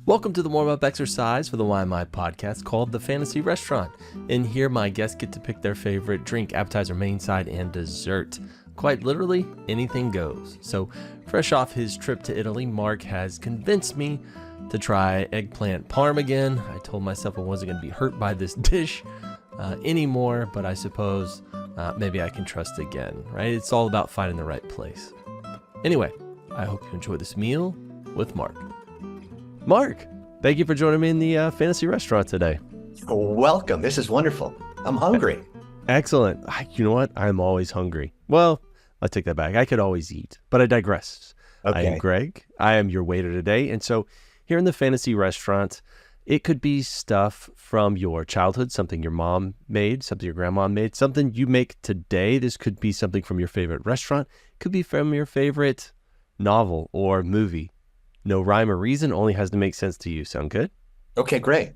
Welcome to the warm-up exercise for the Why My podcast called The Fantasy Restaurant. In here, my guests get to pick their favorite drink, appetizer, main side, and dessert. Quite literally, anything goes. So, fresh off his trip to Italy, Mark has convinced me to try eggplant parm again. I told myself I wasn't going to be hurt by this dish anymore, but I suppose maybe I can trust again, right? It's all about finding the right place. Anyway, I hope you enjoy this meal with Mark. Mark, thank you for joining me in the fantasy restaurant today. Welcome. This is wonderful. I'm hungry. Excellent. You know what? I'm always hungry. Well, I take that back. I could always eat, but I digress. Okay. I am Greg. I am your waiter today. And so here in the fantasy restaurant, it could be stuff from your childhood, something your mom made, something your grandma made, something you make today. This could be something from your favorite restaurant. It could be from your favorite novel or movie. No rhyme or reason, only has to make sense to you. Sound good? Okay, great.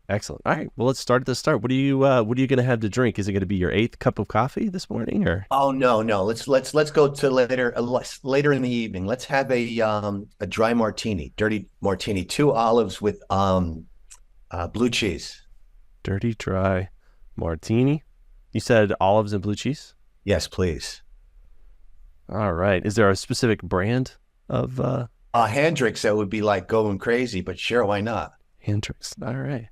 Excellent. All right. Well, let's start at the start. What are you going to have to drink? Is it going to be your 8th cup of coffee this morning, or? Oh no. Let's go to later in the evening. Let's have a dry martini, dirty martini, 2 olives with blue cheese. Dirty dry martini. You said olives and blue cheese? Yes, please. All right. Is there a specific brand of Hendrix that would be like going crazy, but sure, why not? Hendrix. All right.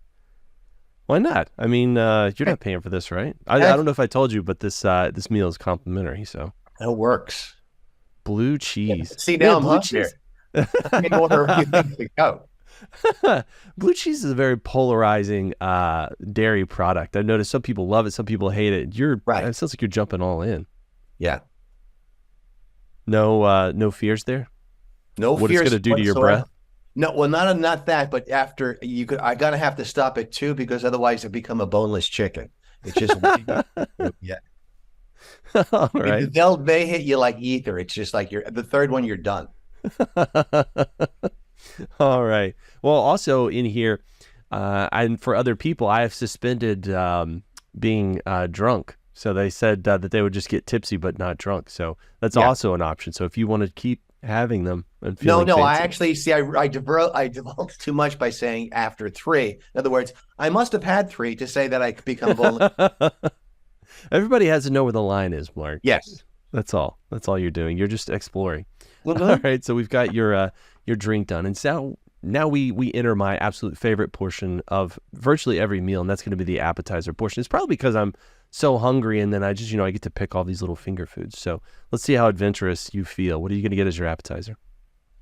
Why not? I mean, you're not paying for this, right? I don't know if I told you, but this meal is complimentary, so. It works. Blue cheese. Yeah, see, now I'm hungry. I mean, order a few things to go. Blue cheese is a very polarizing dairy product. I've noticed some people love it, some people hate it. Right. It sounds like you're jumping all in. Yeah. No fears there? No what fears it's going to do to your whatsoever. breath? No, well, not that, but after I gotta have to stop at 2 because otherwise it become a boneless chicken. It's just yeah. All right. They hit you like ether. It's just like the third one, you're done. All right. Well, also in here, and for other people, I have suspended being drunk. So they said that they would just get tipsy but not drunk. So that's also an option. So if you want to keep having them and feeling no, fancy. I actually see. I divulged too much by saying after 3. In other words, I must have had 3 to say that I could become boneless. Everybody has to know where the line is, Mark. Yes, that's all. That's all you're doing. You're just exploring. Mm-hmm. All right. So we've got your drink done, and so now we enter my absolute favorite portion of virtually every meal, and that's going to be the appetizer portion. It's probably because I'm so hungry, and then I just, I get to pick all these little finger foods. So let's see how adventurous you feel. What are you going to get as your appetizer?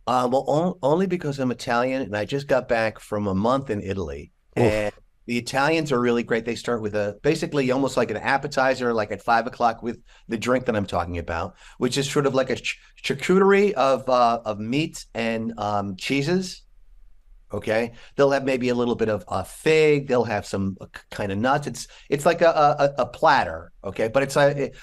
Well, only because I'm Italian, and I just got back from a month in Italy. And the Italians are really great. They start with basically almost like an appetizer, like at 5 o'clock with the drink that I'm talking about, which is sort of like a charcuterie of meats and cheeses. Okay, they'll have maybe a little bit of a fig. They'll have some kind of nuts. It's like a platter. Okay, but it's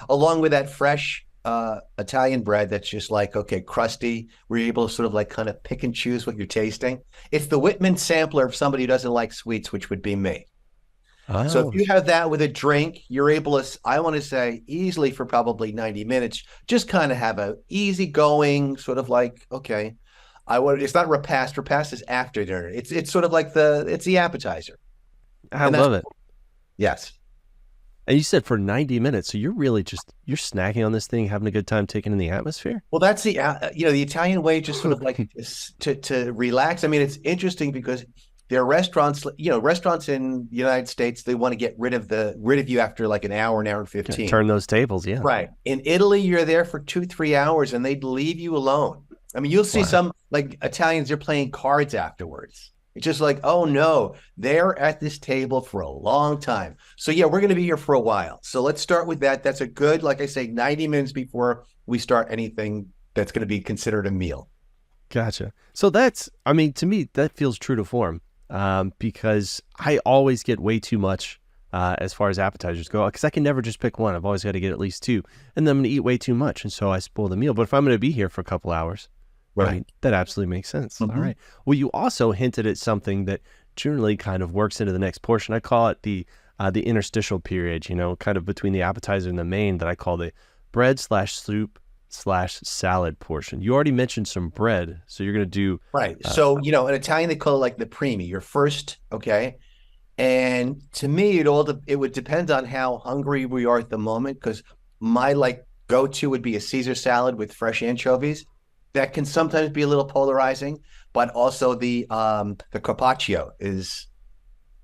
along with that fresh Italian bread that's just like crusty. Where you're able to sort of like kind of pick and choose what you're tasting. It's the Whitman sampler of somebody who doesn't like sweets, which would be me. Oh. So if you have that with a drink, you're able to, I want to say, easily for probably 90 minutes, just kind of have a easy going sort of like it's not repast. Repast is after dinner. It's sort of like it's the appetizer. I love it. Yes. And you said for 90 minutes, so you're really you're snacking on this thing, having a good time, taking in the atmosphere. Well, that's the the Italian way, just sort of like to relax. I mean, it's interesting because there are restaurants, restaurants in the United States, they want to get rid of you after like an hour and 15. Turn those tables, yeah. Right. In Italy, you're there for 2-3 hours, and they'd leave you alone. I mean, you'll see some like Italians, they're playing cards afterwards. It's just like, oh no, they're at this table for a long time. So yeah, we're going to be here for a while. So let's start with that. That's a good, like I say, 90 minutes before we start anything that's going to be considered a meal. Gotcha. So to me, that feels true to form because I always get way too much as far as appetizers go, because I can never just pick one. I've always got to get at least 2, and then I'm going to eat way too much, and so I spoil the meal. But if I'm going to be here for a couple hours, right, I mean, that absolutely makes sense. Mm-hmm. All right. Well, you also hinted at something that generally kind of works into the next portion. I call it the interstitial period, kind of between the appetizer and the main, that I call the bread/soup slash salad portion. You already mentioned some bread, so you're gonna do Right. So, in Italian, they call it like the primi, your first, okay? And to me, it would depend on how hungry we are at the moment, because my like go-to would be a Caesar salad with fresh anchovies. That can sometimes be a little polarizing, but also the carpaccio is,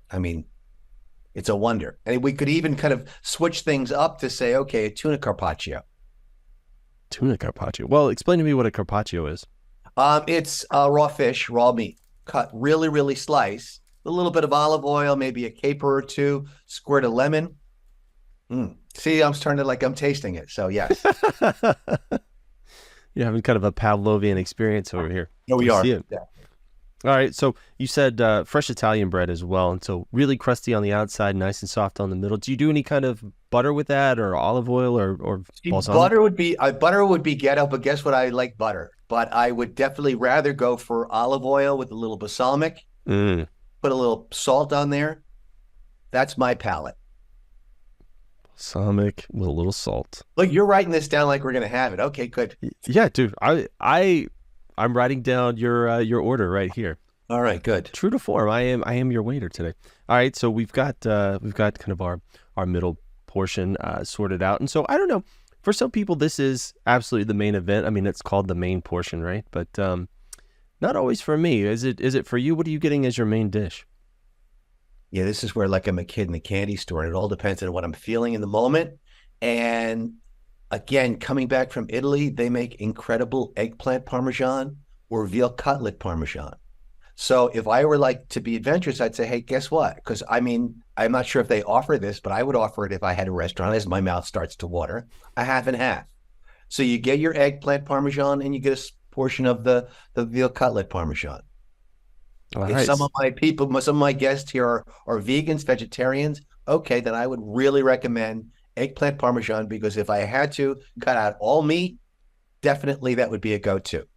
I mean, it's a wonder. And we could even kind of switch things up to say, okay, a tuna carpaccio. tuna carpaccio. Well, explain to me what a carpaccio is. It's raw fish, raw meat, cut really, really slice. A little bit of olive oil, maybe a caper or two, squirt of lemon. See, I'm starting to like I'm tasting it. So yes, You're having kind of a Pavlovian experience over here. here we I are. see it. Yeah. All right, so you said fresh Italian bread as well, and so really crusty on the outside, nice and soft on the middle. Do you do any kind of butter with that, or olive oil, or See, balsamic? butter would be ghetto, but guess what? I like butter, but I would definitely rather go for olive oil with a little balsamic. Mm. Put a little salt on there. That's my palate. Balsamic with a little salt. Look, you're writing this down like we're gonna have it. Okay, good. Yeah, dude. I'm writing down your order right here. All right, good. True to form. I am your waiter today. All right, so we've got kind of our middle portion sorted out, and so I don't know. For some people, this is absolutely the main event. I mean, it's called the main portion, right? But not always for me. Is it for you? What are you getting as your main dish? Yeah, this is where like I'm a kid in the candy store, and it all depends on what I'm feeling in the moment. And again, coming back from Italy, they make incredible eggplant parmesan or veal cutlet parmesan. So if I were like to be adventurous, I'd say, hey, guess what? Because I mean, I'm not sure if they offer this, but I would offer it if I had a restaurant, as my mouth starts to water, a half and half. So you get your eggplant parmesan and you get a portion of the veal cutlet parmesan. All If right. some of my people, some of my guests here are vegans, vegetarians, okay, then I would really recommend eggplant parmesan, because if I had to cut out all meat, definitely that would be a go-to.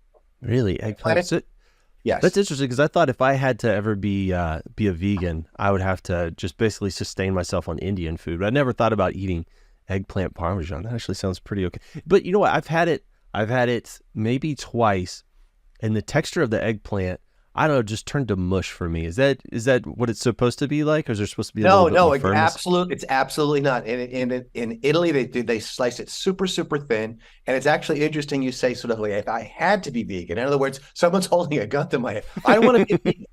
Really, eggplant. So, Yes. that's interesting because I thought if I had to ever be a vegan, I would have to just basically sustain myself on Indian food. But I never thought about eating eggplant parmesan. That actually sounds pretty okay. But you know what? I've had it. I've had it maybe twice, and the texture of the eggplant, I don't know, just turned to mush for me. Is that what it's supposed to be like, or is there supposed to be a little bit more firmness? It's absolutely not. In Italy, they slice it super, super thin. And it's actually interesting you say sort of like, if I had to be vegan, in other words, someone's holding a gun to my head. I don't want to be vegan.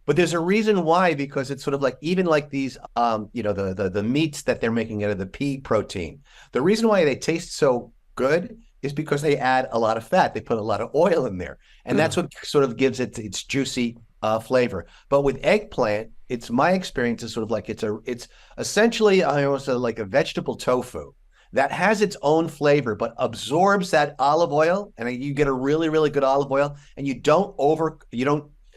But there's a reason why, because it's sort of like even like these the meats that they're making out of the pea protein. The reason why they taste so good is because they add a lot of fat. They put a lot of oil in there, and that's what sort of gives it its juicy flavor. But with eggplant, it's my experience is sort of like it's essentially I almost say like a vegetable tofu that has its own flavor, but absorbs that olive oil, and you get a really, really good olive oil, and you don't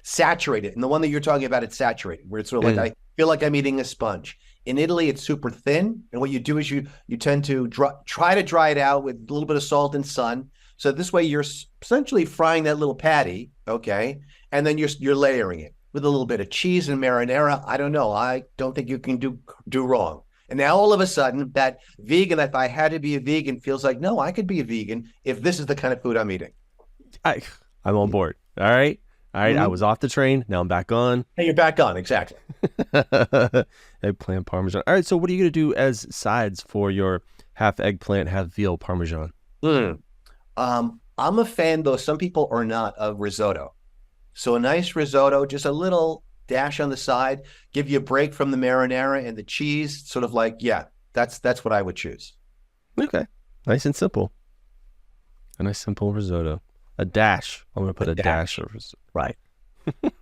saturate it. And the one that you're talking about, it's saturated, where it's sort of like I feel like I'm eating a sponge. In Italy, it's super thin, and what you do is you tend to try to dry it out with a little bit of salt and sun. So this way, you're essentially frying that little patty, okay, and then you're layering it with a little bit of cheese and marinara. I don't know. I don't think you can do wrong. And now all of a sudden, that vegan, if I had to be a vegan, feels like no, I could be a vegan if this is the kind of food I'm eating. I'm on board. All right. All right. I was off the train. Now I'm back on. Hey, you're back on. Exactly. Eggplant parmesan. All right. So what are you going to do as sides for your half eggplant, half veal parmesan? I'm a fan, though some people are not, of risotto. So a nice risotto, just a little dash on the side, give you a break from the marinara and the cheese. Sort of like, yeah, that's what I would choose. Okay. Nice and simple. A nice simple risotto. A dash. I'm going to put a dash of risotto. Right.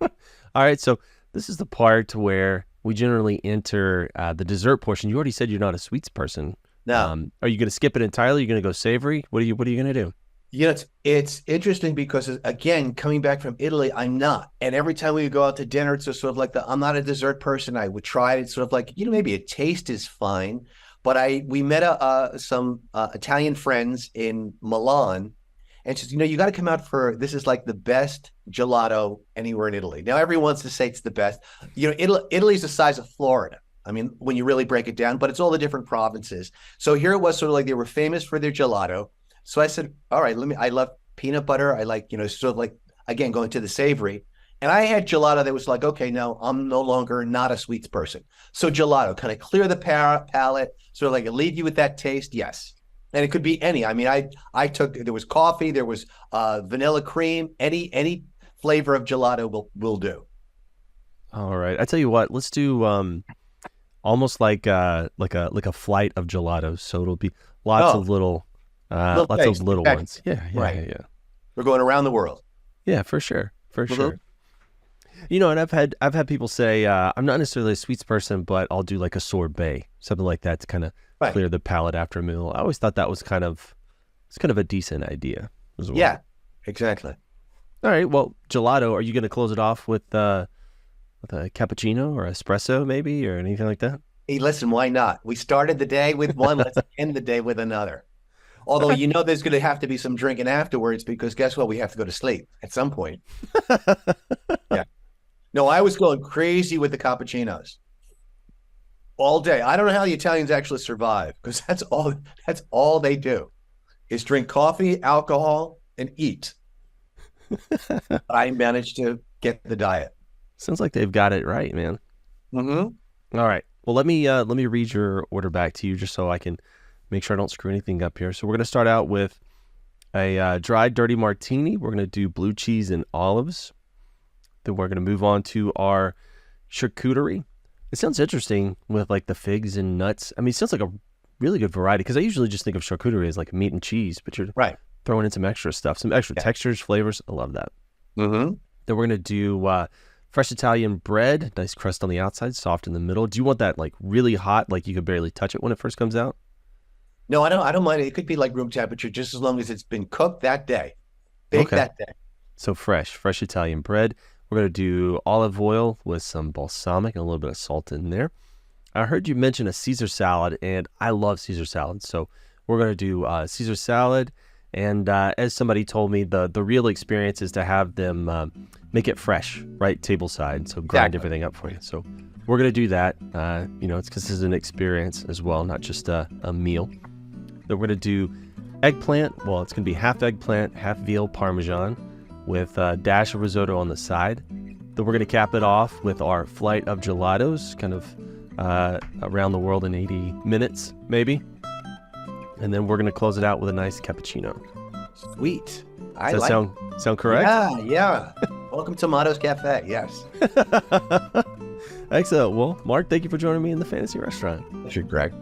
All right. So this is the part where we generally enter the dessert portion. You already said you're not a sweets person. No. Are you going to skip it entirely? Are you going to go savory? What are you going to do? It's interesting because, again, coming back from Italy, I'm not. And every time we go out to dinner, it's just sort of like I'm not a dessert person. I would try it. It's sort of like, maybe a taste is fine. But we met some Italian friends in Milan, and she says, you got to come out this is like the best gelato anywhere in Italy. Now, everyone wants to say it's the best. Italy's the size of Florida. I mean, when you really break it down, but it's all the different provinces. So here it was sort of like they were famous for their gelato. So I said, all right, I love peanut butter. I like, sort of like, again, going to the savory. And I had gelato that was like, okay, no, I'm no longer not a sweets person. So gelato, kind of clear the palate, sort of like leave you with that taste. Yes. And it could be any. I mean, I took, there was coffee, there was vanilla cream, any flavor of gelato will do. All right. I tell you what, let's do almost like a flight of gelatos. So it'll be lots Oh, of little lots taste. of little Exactly. ones. Yeah, yeah, Right. yeah, yeah. We're going around the world. Yeah, for sure. For Mhm. sure. And I've had people say I'm not necessarily a sweets person, but I'll do like a sorbet, something like that to kind of Right. clear the palate after a meal. I always thought that was it's kind of a decent idea as well. Yeah, exactly. All right. Well, gelato, are you going to close it off with a cappuccino or espresso maybe or anything like that? Hey, listen, why not? We started the day with one, let's end the day with another. Although, there's going to have to be some drinking afterwards because guess what? We have to go to sleep at some point. Yeah. No, I was going crazy with the cappuccinos all day. I don't know how the Italians actually survive because that's all they do is drink coffee, alcohol, and eat. I managed to get the diet. Sounds like they've got it right, man. Mm-hmm. All right. Well, let me read your order back to you just so I can make sure I don't screw anything up here. So we're going to start out with a dried dirty martini. We're going to do blue cheese and olives. Then we're going to move on to our charcuterie. It sounds interesting with like the figs and nuts. I mean, it sounds like a really good variety because I usually just think of charcuterie as like meat and cheese, but you're Right. throwing in some extra stuff, some extra textures, flavors. I love that. Mm-hmm. Then we're going to do fresh Italian bread, nice crust on the outside, soft in the middle. Do you want that like really hot, like you could barely touch it when it first comes out? No, I don't mind. It could be like room temperature just as long as it's been cooked that day, baked Okay. that day. So fresh Italian bread. We're going to do olive oil with some balsamic and a little bit of salt in there. I heard you mention a Caesar salad, and I love Caesar salad. So we're going to do Caesar salad. And as somebody told me, the real experience is to have them make it fresh, right, tableside. So grind Exactly. everything up for you. So we're going to do that. It's because it's an experience as well, not just a meal. Then we're going to do eggplant. Well, it's going to be half eggplant, half veal parmesan with a dash of risotto on the side. Then we're going to cap it off with our flight of gelatos, kind of around the world in 80 minutes, maybe. And then we're going to close it out with a nice cappuccino. Sweet. Does that sound correct? Yeah. Welcome to Amato's Cafe. Yes. Excellent. Well, Mark, thank you for joining me in the Fantasy Restaurant. That's your Greg.